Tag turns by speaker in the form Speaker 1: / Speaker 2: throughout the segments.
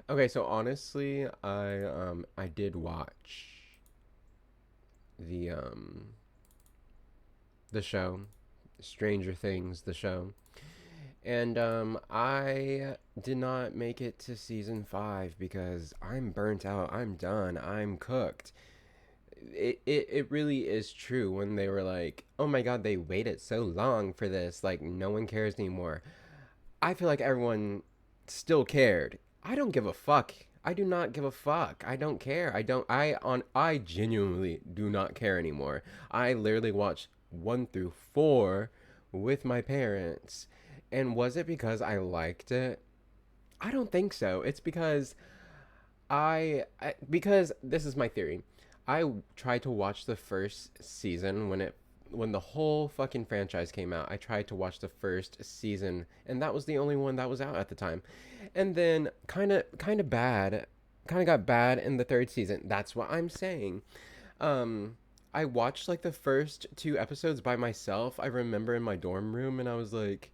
Speaker 1: Okay, so honestly, I did watch the um the show, Stranger Things, the show. And I did not make it to season 5 because I'm burnt out. I'm done. I'm cooked. It really is true when they were like, "Oh my god, they waited so long for this. Like no one cares anymore." I feel like everyone still cared. I don't give a fuck. I do not give a fuck. I don't care. I genuinely do not care anymore. I literally watched 1 through 4 with my parents. And was it because I liked it? I don't think so. It's because because this is my theory. I tried to watch the first season when the whole fucking franchise came out. I tried to watch the first season, and that was the only one that was out at the time. And then kind of got bad in the third season. That's what I'm saying. Um I watched like the first 2 episodes by myself. I remember in my dorm room and I was like,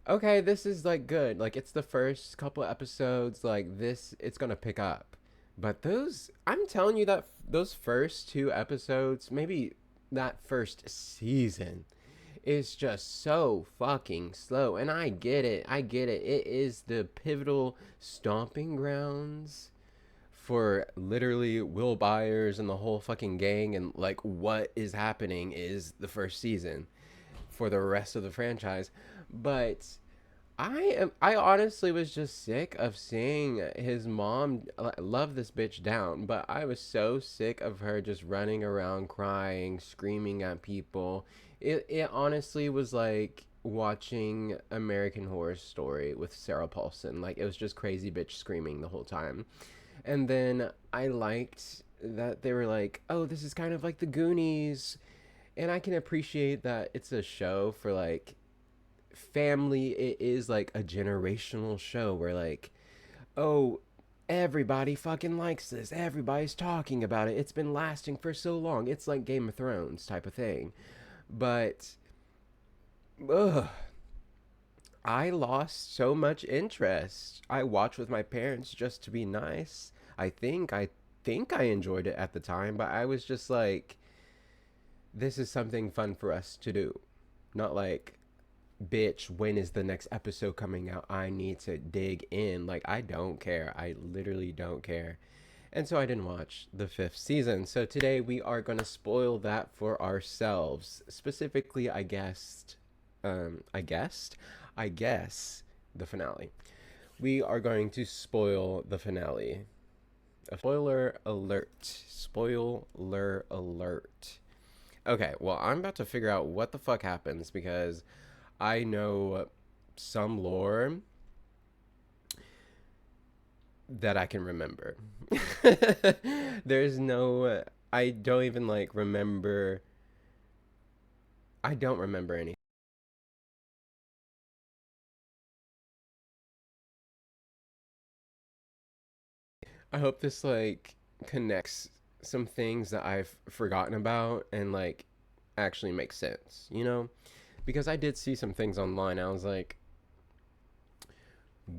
Speaker 1: okay, this is like good. Like it's the first couple episodes, like this it's gonna pick up. But those I'm telling you that those first 2 episodes, maybe that first season is just so fucking slow. And I get it. I get it. It is the pivotal stomping grounds for literally Will Byers and the whole fucking gang, and like what is happening is the first season for the rest of the franchise. But I honestly was just sick of seeing his mom love this bitch down, but I was so sick of her just running around crying, screaming at people. It honestly was like watching American Horror Story with Sarah Paulson. Like it was just crazy bitch screaming the whole time. And then I liked that they were like, "Oh, this is kind of like the Goonies." And I can appreciate that it's a show for like family. It is like a generational show where like, oh, everybody fucking likes this, everybody's talking about it, it's been lasting for so long, it's like Game of Thrones type of thing. But ugh, I lost so much interest. I watched with my parents just to be nice. I think I enjoyed it at the time, but I was just like, this is something fun for us to do, not like, bitch, when is the next episode coming out? I need to dig in. Like, I don't care. I literally don't care. And so I didn't watch the 5th season. So today we are going to spoil that for ourselves. Specifically, I guessed, I guess the finale. We are going to spoil the finale. A spoiler alert. Spoiler alert. Okay, well, I'm about to figure out what the fuck happens because I know some lore that I can remember. There's no, I don't even like remember, I don't remember any. I hope this like connects some things that I've forgotten about and like actually makes sense, you know? Because I did see some things online. I was like,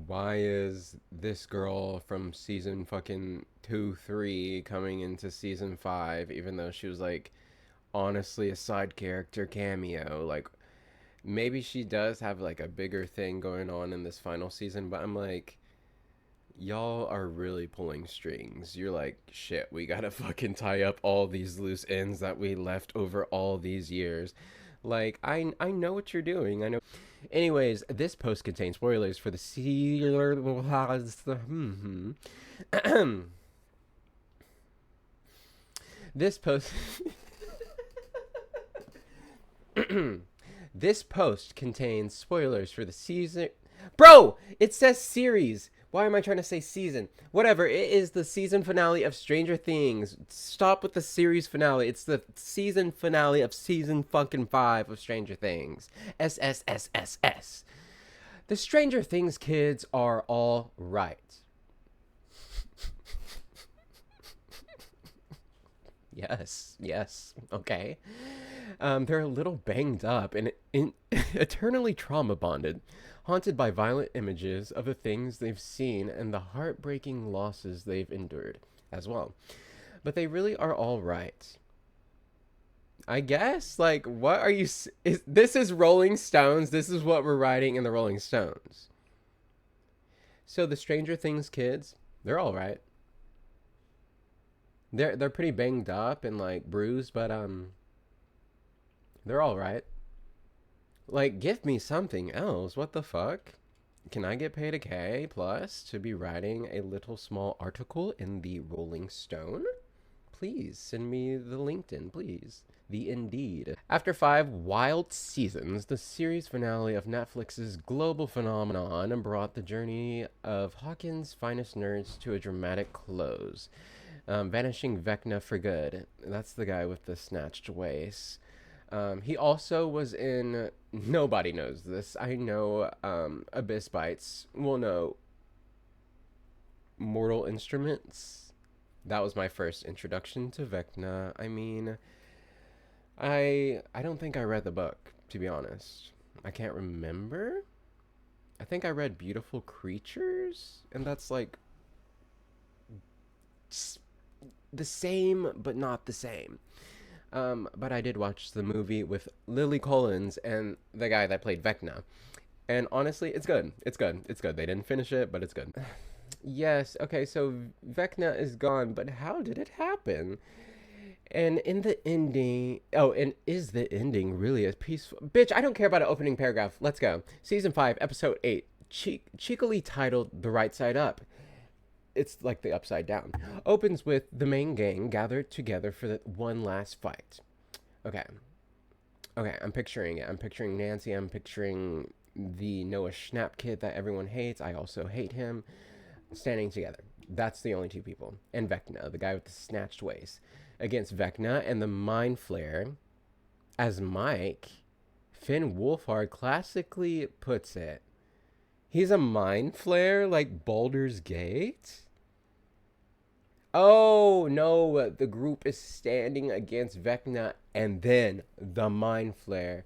Speaker 1: why is this girl from season fucking 2, 3 coming into season 5, even though she was like honestly a side character cameo? Like, maybe she does have like a bigger thing going on in this final season, but I'm like, y'all are really pulling strings. You're like, shit, we gotta fucking tie up all these loose ends that we left over all these years. Like, I know what you're doing. I know. Anyways, this post contains spoilers for the this post this post contains spoilers for the season. Bro, it says series. Why am I trying to say season? Whatever, it is the season finale of Stranger Things. Stop with the series finale. It's the season finale of season fucking 5 of Stranger Things. SSSSS. The Stranger Things kids are all right. Yes, yes, okay. They're a little banged up and eternally trauma bonded, haunted by violent images of the things they've seen and the heartbreaking losses they've endured as well. But they really are all right. I guess. Like, what are you? This is Rolling Stones. This is what we're writing in the Rolling Stones. So the Stranger Things kids, they're all right. They're pretty banged up and like bruised, but they're all right. Like, give me something else. What the fuck? Can I get paid a K plus to be writing a little small article in the Rolling Stone? Please send me the LinkedIn, please. The Indeed. After 5 wild seasons, the series finale of Netflix's global phenomenon brought the journey of Hawkins' finest nerds to a dramatic close. Vanishing Vecna for good. That's the guy with the snatched waist. He also was in. Nobody knows this. I know Abyss Bites. Well, no. Mortal Instruments. That was my first introduction to Vecna. I mean, I don't think I read the book, to be honest. I can't remember. I think I read Beautiful Creatures, and that's like the same, but not the same. But I did watch the movie with Lily Collins and the guy that played Vecna. And honestly, it's good. It's good. It's good. They didn't finish it, but it's good. Yes, okay, so Vecna is gone, but how did it happen? And in the ending, oh, and is the ending really as peaceful? Bitch, I don't care about an opening paragraph. Let's go. Season 5, Episode 8, cheekily titled The Right Side Up. It's like the upside down. Opens with the main gang gathered together for the one last fight. Okay. Okay, I'm picturing it. I'm picturing Nancy. I'm picturing the Noah Schnapp kid that everyone hates. I also hate him. Standing together. That's the only two people. And Vecna, the guy with the snatched waist. Against Vecna and the Mind Flayer, as Mike, Finn Wolfhard classically puts it. He's a Mind Flayer like Baldur's Gate? Oh, no, the group is standing against Vecna and then the Mind Flayer.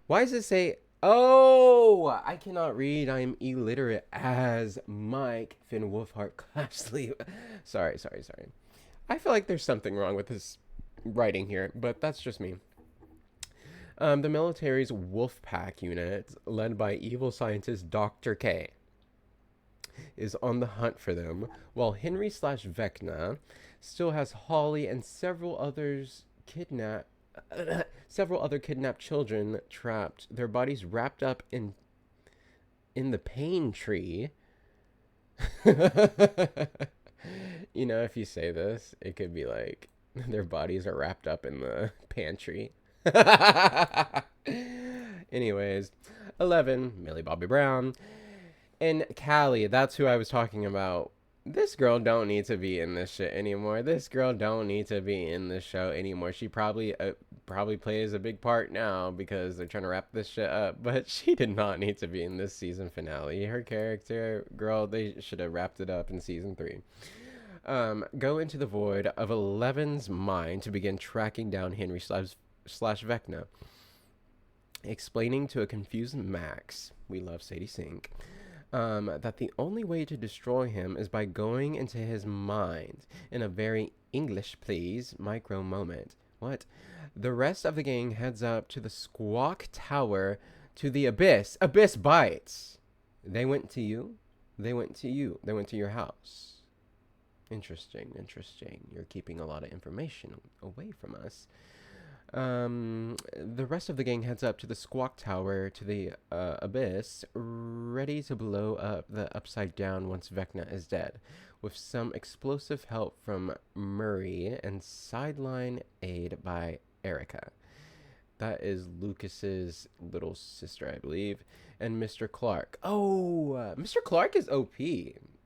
Speaker 1: Why does it say, oh, I cannot read. I am illiterate as Mike Finn Wolfhard classically. Sorry. I feel like there's something wrong with this writing here, but that's just me. The military's Wolfpack unit, led by evil scientist Dr. K, is on the hunt for them, while Henry slash Vecna still has Holly and several other kidnapped children trapped, their bodies wrapped up in the pain tree. You know, if you say this, it could be like their bodies are wrapped up in the pantry. Anyways, 11, Millie Bobby Brown. And Callie, that's who I was talking about. This girl don't need to be in this shit anymore. This girl don't need to be in this show anymore. She probably plays a big part now because they're trying to wrap this shit up, but she did not need to be in this season finale. Her character, girl, they should have wrapped it up in season 3. Go into the void of Eleven's mind to begin tracking down Henry slash Vecna, explaining to a confused Max, we love Sadie Sink, that the only way to destroy him is by going into his mind in a very English please micro moment. What? The rest of the gang heads up to the Squawk Tower to the Abyss. Abyss Bites. They went to you. They went to you. They went to your house. Interesting. You're keeping a lot of information away from us. The rest of the gang heads up to the Squawk Tower to the Abyss, ready to blow up the Upside Down once Vecna is dead, with some explosive help from Murray and sideline aid by Erica. That is Lucas's little sister, I believe, and Mr. Clark. Oh, Mr. Clark is OP.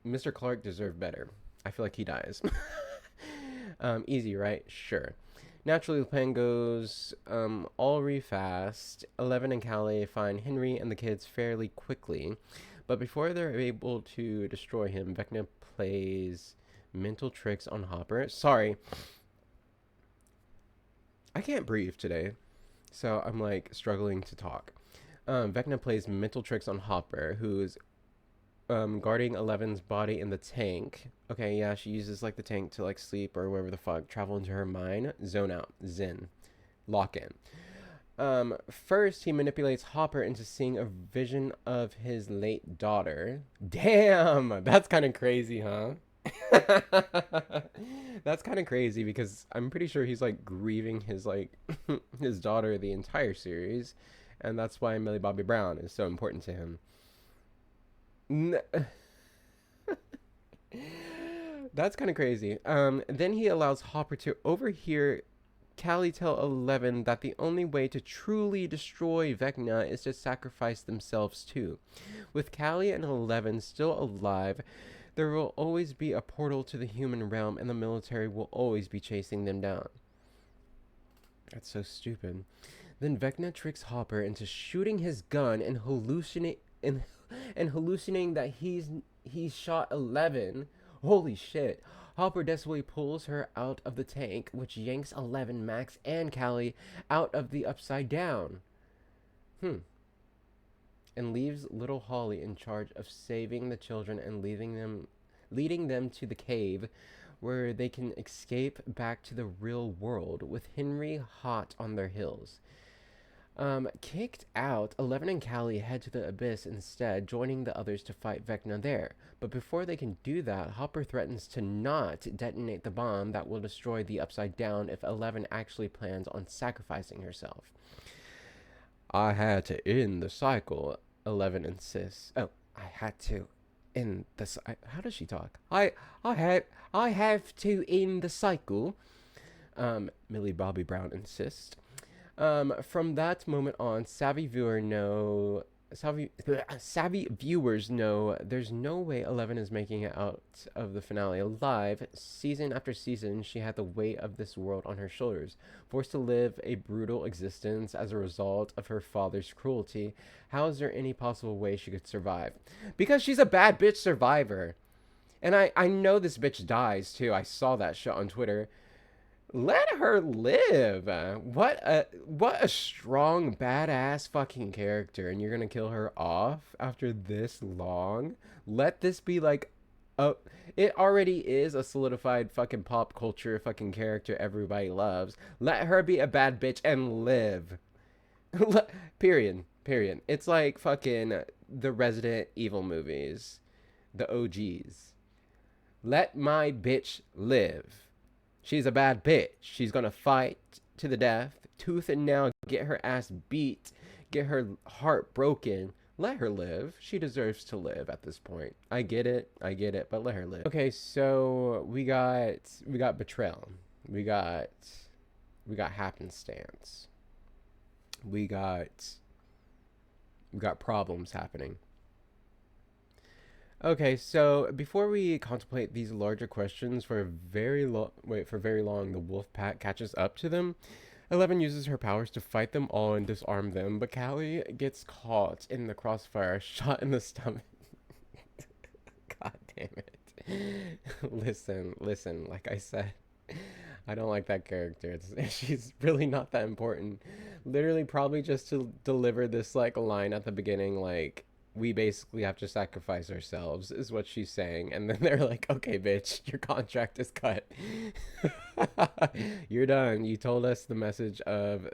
Speaker 1: Mr. Clark deserved better. I feel like he dies. Easy, right? Sure. Naturally, the plan goes all re fast. 11 and Callie find Henry and the kids fairly quickly, but before they're able to destroy him, Vecna plays mental tricks on Hopper. Sorry, I can't breathe today, so I'm like struggling to talk. Vecna plays mental tricks on Hopper, who's guarding Eleven's body in the tank. Okay, yeah, she uses like the tank to like sleep or wherever the fuck, travel into her mind, zone out, zen, lock in. First, he manipulates Hopper into seeing a vision of his late daughter. Damn, that's kind of crazy, huh? That's kind of crazy because I'm pretty sure he's like grieving his like his daughter the entire series, and that's why Millie Bobby Brown is so important to him. N- that's kind of crazy. Then he allows Hopper to overhear Callie tell Eleven that the only way to truly destroy Vecna is to sacrifice themselves too. With Callie and Eleven still alive, there will always be a portal to the human realm, and the military will always be chasing them down. That's so stupid. Then Vecna tricks Hopper into shooting his gun and hallucinating that he's shot 11. Holy shit. Hopper desperately pulls her out of the tank, which yanks 11, Max, and Callie out of the upside down. Hmm. And leaves little Holly in charge of saving the children and leading them to the cave where they can escape back to the real world with Henry hot on their heels. Kicked out, Eleven and Callie head to the abyss instead, joining the others to fight Vecna there. But before they can do that, Hopper threatens to not detonate the bomb that will destroy the Upside Down if Eleven actually plans on sacrificing herself. I had to end the cycle, Eleven insists. Oh, I had to end the how does she talk? I have to end the cycle. Millie Bobby Brown insists. From that moment on, savvy viewers know there's no way Eleven is making it out of the finale alive. Season after season, she had the weight of this world on her shoulders, forced to live a brutal existence as a result of her father's cruelty. How is there any possible way she could survive? Because she's a bad bitch survivor. And I know this bitch dies too. I saw that shit on Twitter. Let her live. What a strong badass fucking character, and you're gonna kill her off after this long? Let this be like a it already is a solidified fucking pop culture fucking character everybody loves. Let her be a bad bitch and live. Period. Period. It's like fucking the Resident Evil movies, the OGs. Let my bitch live. She's a bad bitch. She's gonna fight to the death, tooth and nail, get her ass beat, get her heart broken. Let her live. She deserves to live at this point. I get it, but let her live. Okay, so we got betrayal. We got happenstance. We got problems happening. Okay, so before we contemplate these larger questions for very long, the wolf pack catches up to them. Eleven uses her powers to fight them all and disarm them, but Callie gets caught in the crossfire, shot in the stomach. God damn it. Listen, like I said, I don't like that character. She's really not that important. Literally, probably just to deliver this like line at the beginning, like we basically have to sacrifice ourselves, is what she's saying. And then they're like, okay, bitch, your contract is cut. You're done. You told us the message of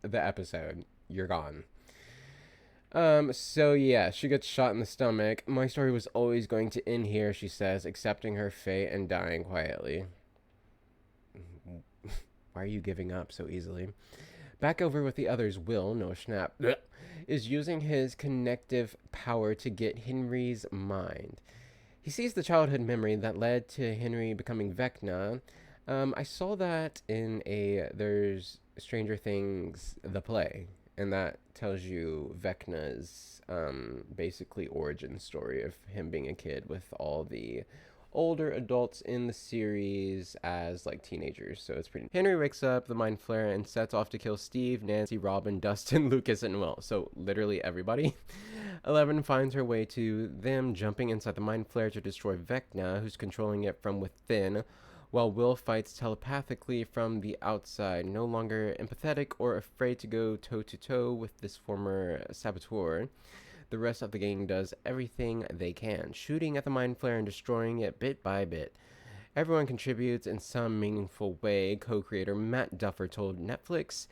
Speaker 1: the episode. You're gone. So yeah, she gets shot in the stomach. My story was always going to end here, she says, accepting her fate and dying quietly. Why are you giving up so easily? Back over with the others, Will, no snap, is using his connective power to get Henry's mind. He sees the childhood memory that led to Henry becoming Vecna. I saw that in there's Stranger Things, the play, and that tells you Vecna's basically origin story of him being a kid with all the older adults in the series as like teenagers. So it's pretty. Henry wakes up the mind flare and sets off to kill Steve, Nancy, Robin, Dustin, Lucas, and Will. So literally everybody. 11 finds her way to them, jumping inside the mind flare to destroy Vecna, who's controlling it from within. while Will fights telepathically from the outside, no longer empathetic or afraid to go toe to toe with this former saboteur. The rest of the gang does everything they can, shooting at the mind flare and destroying it bit by bit. Everyone contributes in some meaningful way, co creator Matt Duffer told Netflix.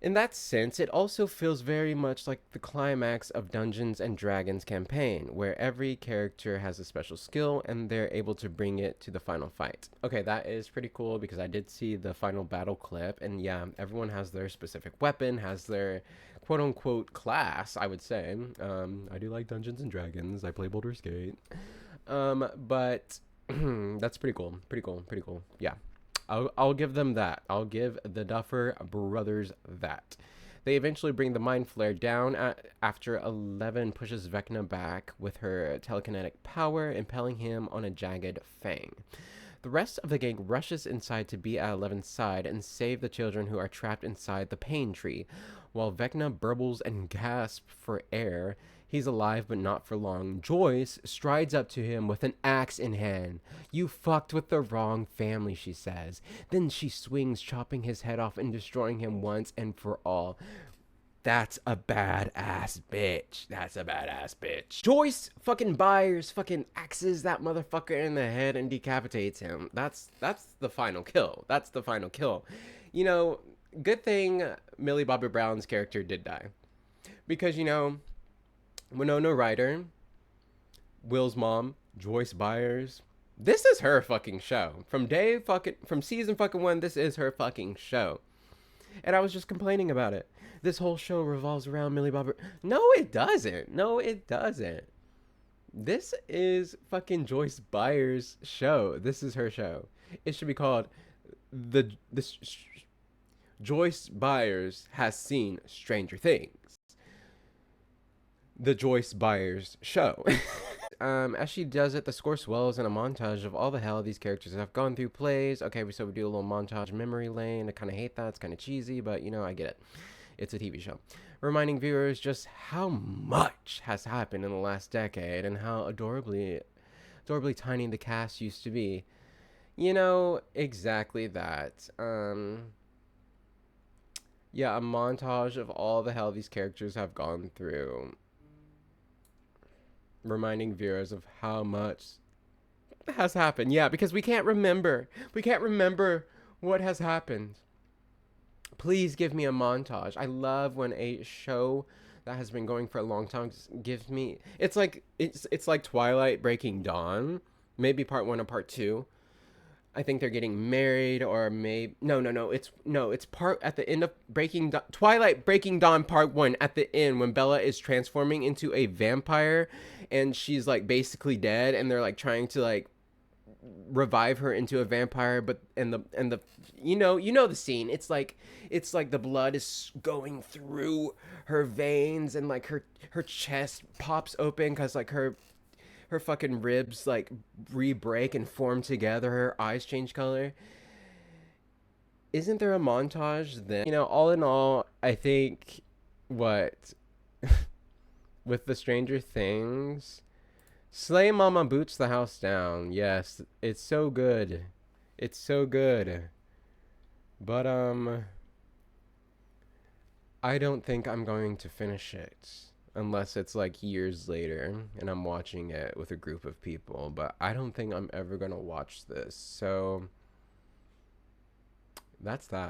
Speaker 1: In that sense, it also feels very much like the climax of Dungeons and Dragons campaign, where every character has a special skill and they're able to bring it to the final fight. Okay, that is pretty cool because I did see the final battle clip, and yeah, everyone has their specific weapon, has their quote unquote class, I would say. I do like Dungeons and Dragons, I play Baldur's Gate. But that's pretty cool. Pretty cool. Pretty cool. Yeah. I'll give them that. I'll give the Duffer brothers that. They eventually bring the Mind Flare down after Eleven pushes Vecna back with her telekinetic power, impelling him on a jagged fang. The rest of the gang rushes inside to be at Eleven's side and save the children who are trapped inside the pain tree. While Vecna burbles and gasps for air, he's alive but not for long. Joyce strides up to him with an axe in hand. "You fucked with the wrong family," she says. Then she swings, chopping his head off and destroying him once and for all. That's a badass bitch. That's a badass bitch. Joyce fucking Byers fucking axes that motherfucker in the head and decapitates him. That's the final kill. That's the final kill. You know, good thing Millie Bobby Brown's character did die. Because, you know, Winona Ryder, Will's mom, Joyce Byers, this is her fucking show. From season fucking 1, this is her fucking show. And I was just complaining about it. This whole show revolves around Millie Bobby. No, it doesn't. No, it doesn't. This is fucking Joyce Byers' show. This is her show. It should be called Joyce Byers Has Seen Stranger Things. The Joyce Byers Show. As she does it, the score swells in a montage of all the hell these characters have gone through plays. Okay, so we do a little montage memory lane. I kind of hate that. It's kind of cheesy, but you know, I get it. It's a TV show. Reminding viewers just how much has happened in the last decade and how adorably tiny the cast used to be. You know, exactly that. Yeah, a montage of all the hell these characters have gone through. Reminding viewers of how much has happened. Yeah, because we can't remember. We can't remember what has happened. Please give me a montage. I love when a show that has been going for a long time gives me. It's like Twilight Breaking Dawn, maybe part 1 or part 2. I think they're getting married, or maybe it's part at the end of Twilight Breaking Dawn part 1 at the end when Bella is transforming into a vampire and she's like basically dead and they're like trying to like revive her into a vampire, but and the you know the scene. It's like the blood is going through her veins and like her chest pops open cuz like her fucking ribs like re-break and form together, her eyes change color. Isn't there a montage then? You know, all in all, I think what with the Stranger Things, Slay Mama Boots the House Down. Yes, it's so good. It's so good. But I don't think I'm going to finish it unless it's like years later and I'm watching it with a group of people, but I don't think I'm ever going to watch this. So that's that.